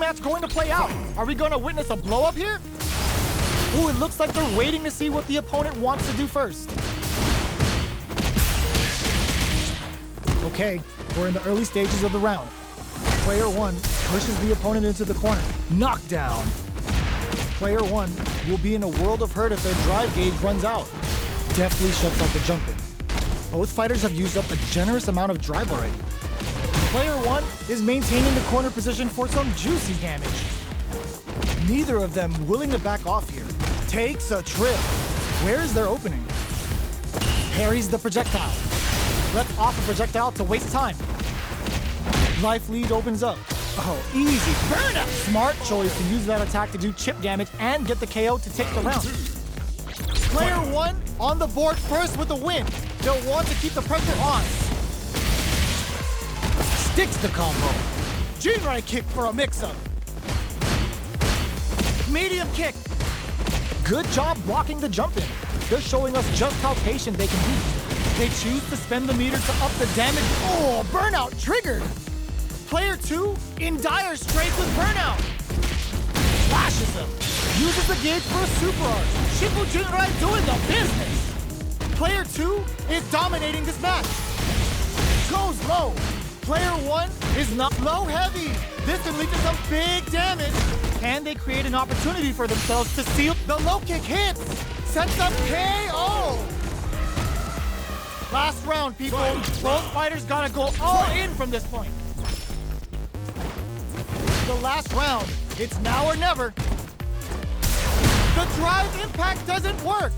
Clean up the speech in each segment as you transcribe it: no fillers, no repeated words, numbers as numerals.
match going to play out? Are we going to witness a blow-up here? Ooh, it looks like they're waiting to see what the opponent wants to do first. Okay, we're in the early stages of the round. Player 1 pushes the opponent into the corner. Knockdown. Player 1 will be in a world of hurt if their drive gauge runs out. Deftly shuts out the jump-in. Both fighters have used up a generous amount of drive already. Player 1 is maintaining the corner position for some juicy damage. Neither of them willing to back off here. Takes a trip. Where is their opening? Parries the projectile. Lets off a projectile to waste time. Life lead opens up. Oh, easy. Burnout! Smart choice to use that attack to do chip damage and get the KO to take the round. Player 1 on the board first with a win. They'll want to keep the pressure on. Sticks the combo. Jinrai kick for a mix-up. Medium kick. Good job blocking the jump-in. They're showing us just how patient they can be. They choose to spend the meter to up the damage. Oh, burnout triggered. Player 2 in dire straits with burnout. Flashes him. Uses the gauge for a super art. Shifu Jinrai doing the business. Player 2 is dominating this match. Goes low. Player 1 is not low heavy. This can lead to some big damage. Can they create an opportunity for themselves to seal? The low kick hits. Sets up KO. Last round, people. Both fighters gotta go all in from this point. The last round. It's now or never. The drive impact doesn't work.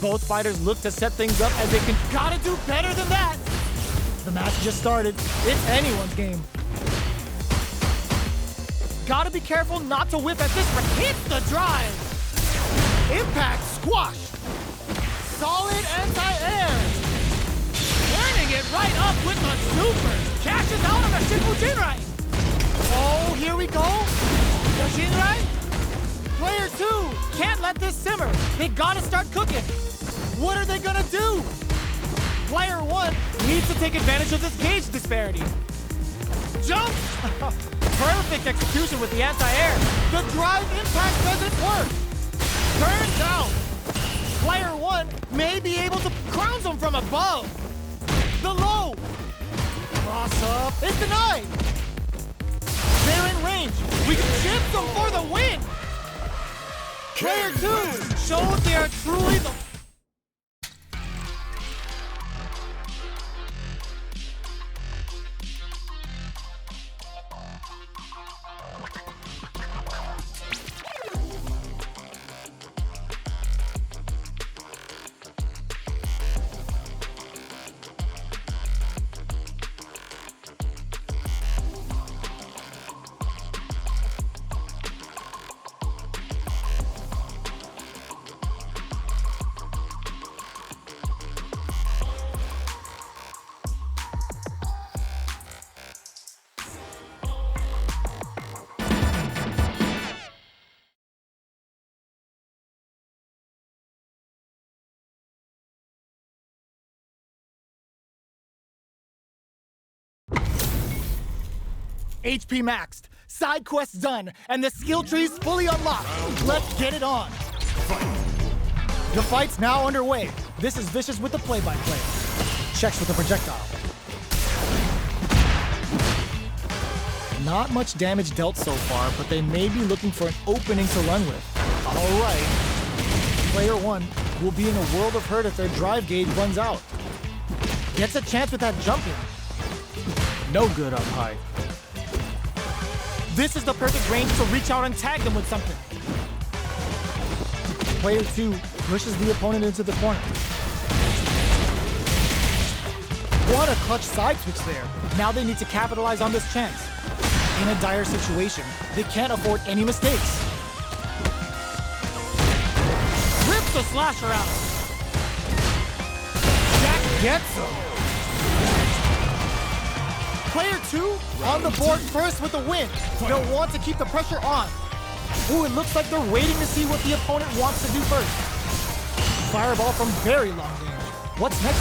Both fighters look to set things up as they can. Gotta do better than that. The match just started. It's anyone's game. Gotta be careful not to whip at this one. Hit the drive. Impact squash. Solid anti-air. Turning it right up with the super. Cashes out on a Shifu Jinrai. Oh, here we go. The Jinrai. Player 2 can't let this simmer. They gotta start cooking. What are they gonna do? Player 1 needs to take advantage of this gauge disparity. Jump! Perfect execution with the anti-air. The drive impact doesn't work. Turns out, Player 1 may be able to crown them from above. The low. Cross up. It's denied. They're in range. We can chip them for the win. Player 2 shows they are truly the... HP maxed, side quests done, and the skill tree's fully unlocked. Let's get it on. The fight's now underway. This is Vicious with the play-by-play. Checks with the projectile. Not much damage dealt so far, but they may be looking for an opening to run with. All right. Player 1 will be in a world of hurt if their drive gauge runs out. Gets a chance with that jumping. No good up high. This is the perfect range to reach out and tag them with something. Player 2 pushes the opponent into the corner. What a clutch side switch there. Now they need to capitalize on this chance. In a dire situation, they can't afford any mistakes. Rips the slasher out. Jack gets him. Player 2 on the board first with a win. They'll want to keep the pressure on. Ooh, it looks like they're waiting to see what the opponent wants to do first. Fireball from very long range. What's next?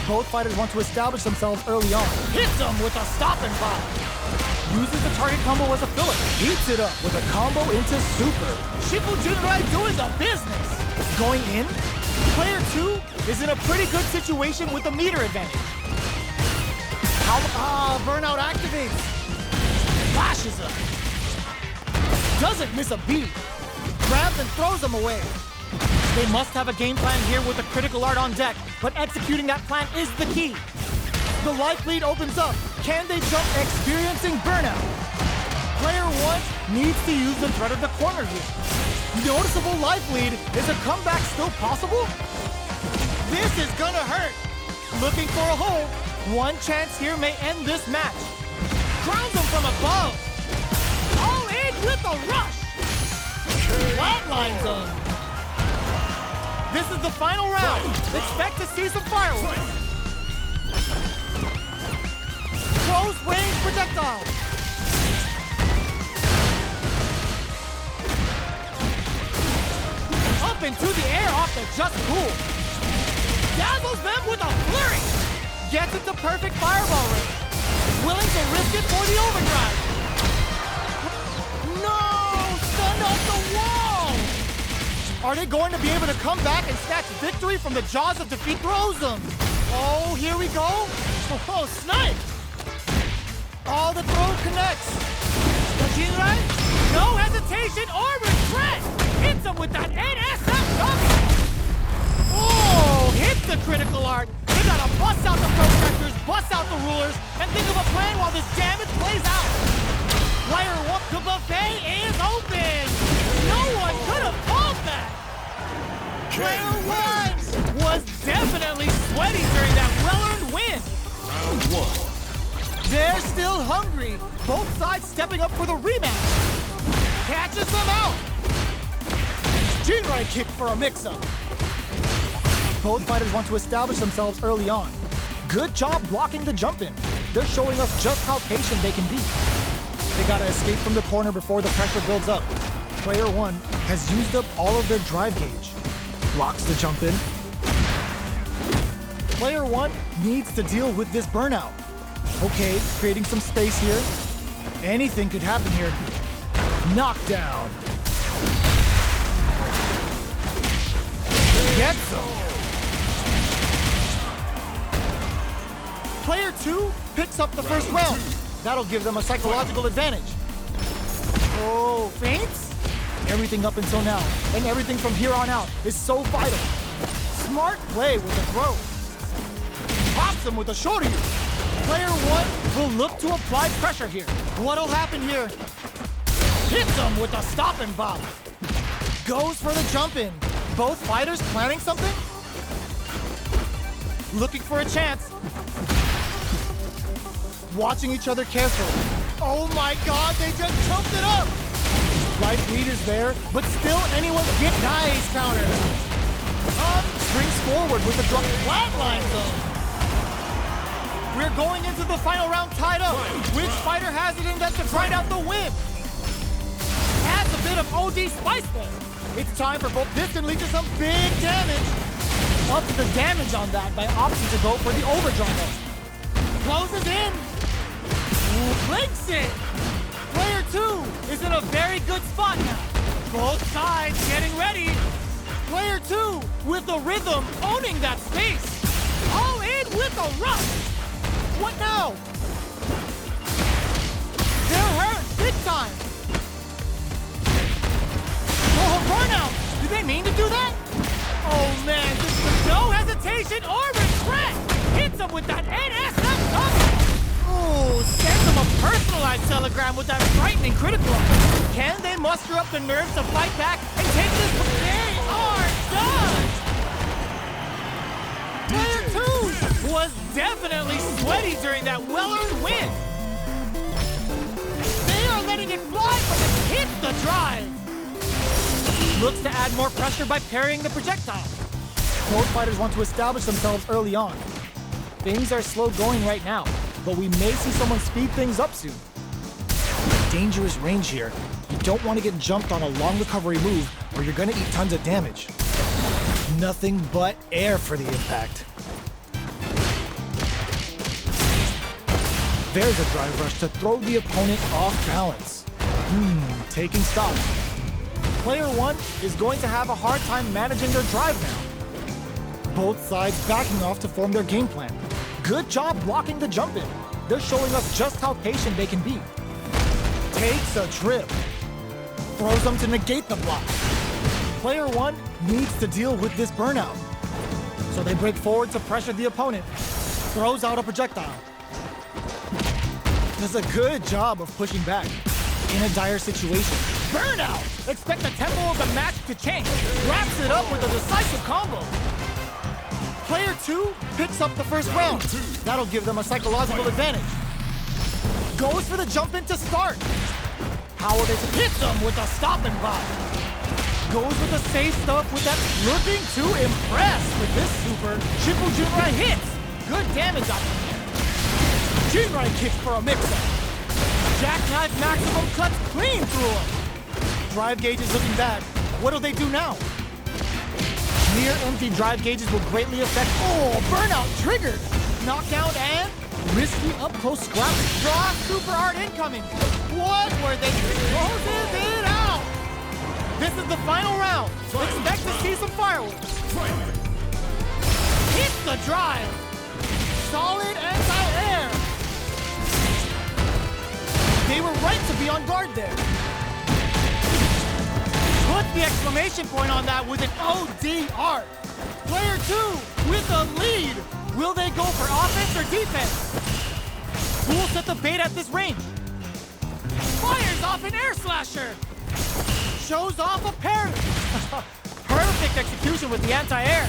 Both fighters want to establish themselves early on. Hits them with a stop and pop. uses the target combo as a filler, heats it up with a combo into super. Shifu Jinrai doing the business. Going in, player 2 is in a pretty good situation with the meter advantage. Burnout activates. Flashes him. Doesn't miss a beat. Grabs and throws him away. They must have a game plan here with the critical art on deck, but executing that plan is the key. The life lead opens up. Can they jump experiencing burnout? Player 1 needs to use the threat of the corner here. Noticeable life lead. Is a comeback still possible? This is gonna hurt. Looking for a hole. One chance here may end this match. Crowns him from above. All in with a rush. Flatlines him. This is the final round. Expect to see some fireworks. Close range projectile. Up into the air off the just cool. Dazzles them with a flurry. Gets it to perfect fireball range. Willing to risk it for the overdrive. No! Stunned off the wall! Are they going to be able to come back and snatch victory from the jaws of defeat? Throws them. Oh, here we go. Oh, snipe! Oh, the throw connects. The Jinrai, no hesitation or regret. Hits him with that NSF double. Oh, hits the critical art. They gotta bust out the projectors, bust out the rulers, and think of a plan while this damage plays out. Player 1, the buffet is open. No one could have called that. Player 1 was definitely sweaty during that well-earned win. Round 1. They're still hungry. Both sides stepping up for the rematch. Catches them out. Jinrai kick for a mix-up. Both fighters want to establish themselves early on. Good job blocking the jump in. They're showing us just how patient they can be. They gotta escape from the corner before the pressure builds up. Player 1 has used up all of their drive gauge. Blocks the jump in. Player 1 needs to deal with this burnout. Okay, creating some space here. Anything could happen here. Knockdown. Gets him. Player 2 picks up the first round. That'll give them a psychological advantage. Oh, feints? Everything up until now, and everything from here on out, is so vital. Smart play with the throw. Pops him with a shorty. Player 1 will look to apply pressure here. What'll happen here? Hits him with a stop and bop. Goes for the jump in. Both fighters planning something? Looking for a chance. Watching each other carefully. Oh my god, they just jumped it up! Life lead is there, but still anyone get nice counter. Springs forward with the drop. Flatlines them. We're going into the final round tied up. Which fighter has it in them to grind out the win? Adds a bit of OD spice there. It's time for both Piston Lead to some big damage. Ups the damage on that by opting to go for the overdrive. Closes in. Blinks it. Player 2 is in a very good spot now. Both sides getting ready. Player 2 with the rhythm owning that space. All in with a rush. What now? They're hurt big time. Oh, burnout! Did they mean to do that? Oh man, this is no hesitation or regret! Hits him with that NSF double! Ooh, sends him a personalized telegram with that frightening critical. Can they muster up the nerves to fight back and take this? They are done! Player 2 was definitely sweaty during that well-earned win. They are letting it fly, but it hits the drive. Looks to add more pressure by parrying the projectile. Both fighters want to establish themselves early on. Things are slow going right now, but we may see someone speed things up soon. Dangerous range here. You don't want to get jumped on a long recovery move or you're gonna eat tons of damage. Nothing but air for the impact. There's a drive rush to throw the opponent off balance. Taking stock. Player 1 is going to have a hard time managing their drive now. Both sides backing off to form their game plan. Good job blocking the jump in. They're showing us just how patient they can be. Takes a trip. Throws them to negate the block. Player 1 needs to deal with this burnout. So they break forward to pressure the opponent. Throws out a projectile. Does a good job of pushing back in a dire situation. Burnout! Expect the tempo of the match to change. Wraps it up with a decisive combo. Player 2 picks up the first round. That'll give them a psychological advantage. Goes for the jump in to start. How will they hit them with a stop and pop? Goes with the safe stuff with that. Looking to impress with this super. Shippo Jinrai hits. Good damage out there. Jinrai kicks for a mix-up. Jackknife maximum cuts clean through him. Drive gauge is looking bad. What'll they do now? Near empty drive gauges will greatly affect. Oh, burnout triggered. Knockdown and risky up-close scrap. Draw super art incoming. What were they? Closes it out. This is the final round. Expect to see some fireworks. Hits the drive. Solid anti-air. They were right to be on guard there. Put the exclamation point on that with an OD art. Player 2 with a lead. Will they go for offense or defense? Who will set the bait at this range? Fires off an air slasher. Shows off a parry. Perfect execution with the anti-air.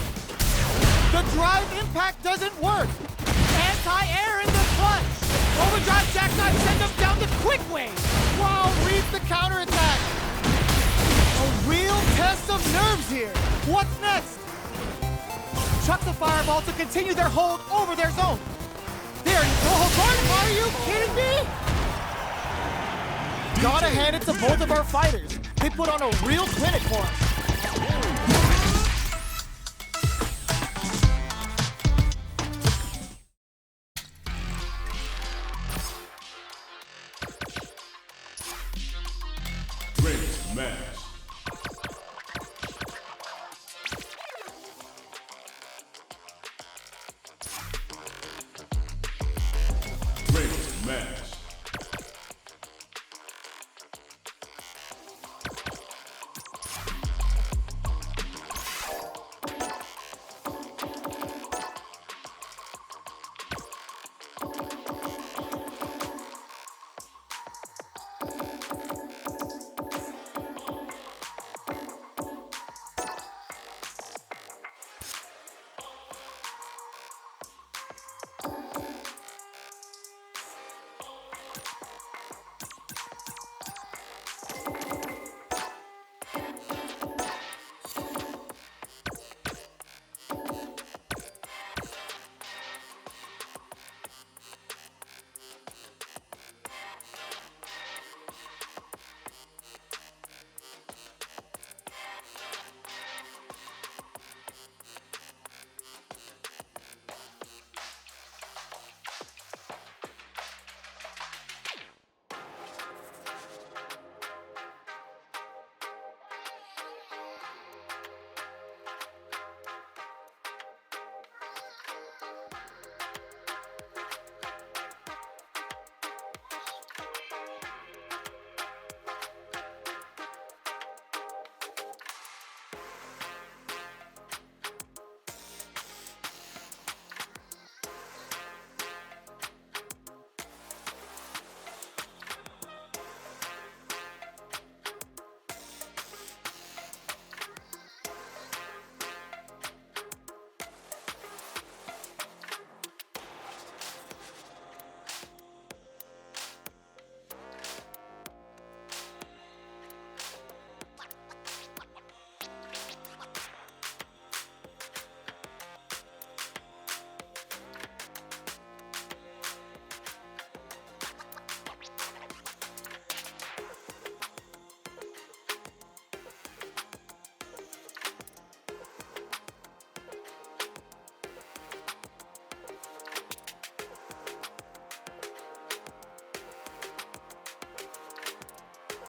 The drive impact doesn't work. Anti-air in the clutch. Overdrive jackknife sends him down the quick way. Wow, reads the counterattack. A real test of nerves here. What's next? Chuck the fireball to continue their hold over their zone. They are no hold barred. Are you kidding me? Gotta hand it to both of our fighters. They put on a real clinic for us. Great man.